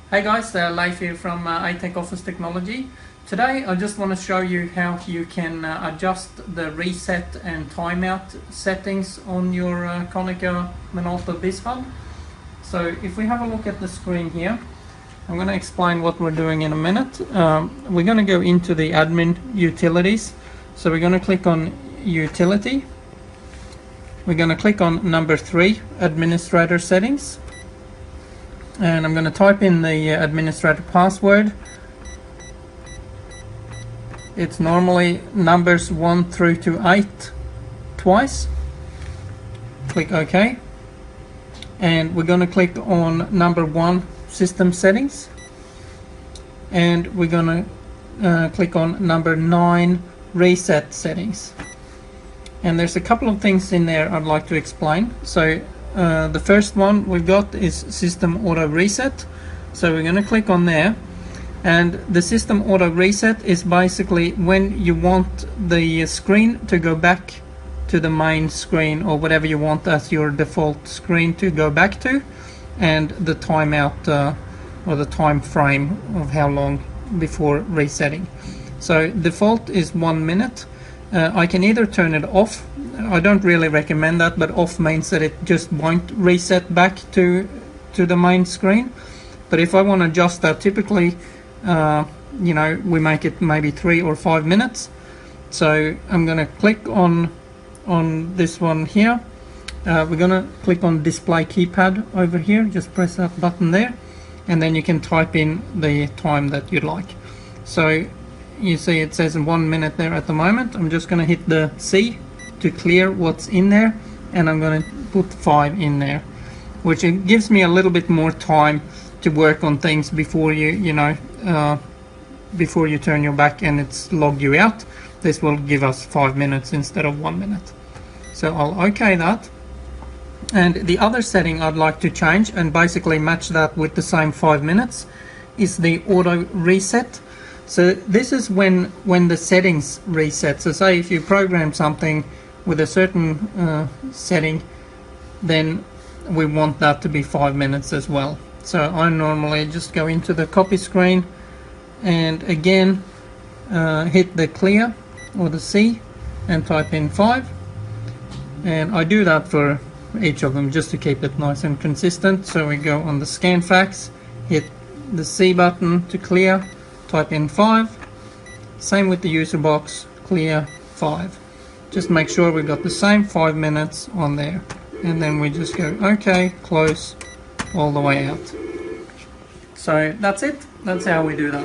Hey guys, Leif here from iTech Office Technology. Today I just want to show you how you can adjust the reset and timeout settings on your Konica Minolta BizHub. So if we have a look at the screen here, I'm going to explain what we're doing in a minute. We're going to go into the admin utilities. So we're going to click on utility. We're going to click on number 3, administrator settings. And I'm going to type in the administrator password. It's normally numbers 1 through to 8 twice. Click OK. And we're going to click on number 1, system settings. And we're going to click on number 9, reset settings. And there's a couple of things in there I'd like to explain. So the first one we've got is system auto reset. So we're going to click on there, and the system auto reset is basically when you want the screen to go back to the main screen, or whatever you want as your default screen to go back to, and the timeout or the time frame of how long before resetting. So default is 1 minute. I can either turn it off. I don't really recommend that, but off means that it just won't reset back to the main screen. But if I want to adjust that, typically we make it maybe 3 or 5 minutes. So I'm going to click on this one here. We're going to click on display keypad over here. Just press that button there, and then you can type in the time that you'd like. So you see it says 1 minute there at the moment. I'm just going to hit the C to clear what's in there, and I'm going to put 5 in there, which it gives me a little bit more time to work on things before before you turn your back and it's logged you out. This will give us 5 minutes instead of 1 minute. So I'll OK that. And the other setting I'd like to change and basically match that with the same 5 minutes is the auto reset. So this is when the settings reset. So say if you program something with a certain setting, then we want that to be 5 minutes as well. So I normally just go into the copy screen and again hit the clear or the C and type in 5. And I do that for each of them just to keep it nice and consistent. So we go on the scan fax, hit the C button to clear, type in 5. Same with the user box, clear 5. Just make sure we've got the same 5 minutes on there, and then we just go OK, close all the way out. So that's it. That's how we do that.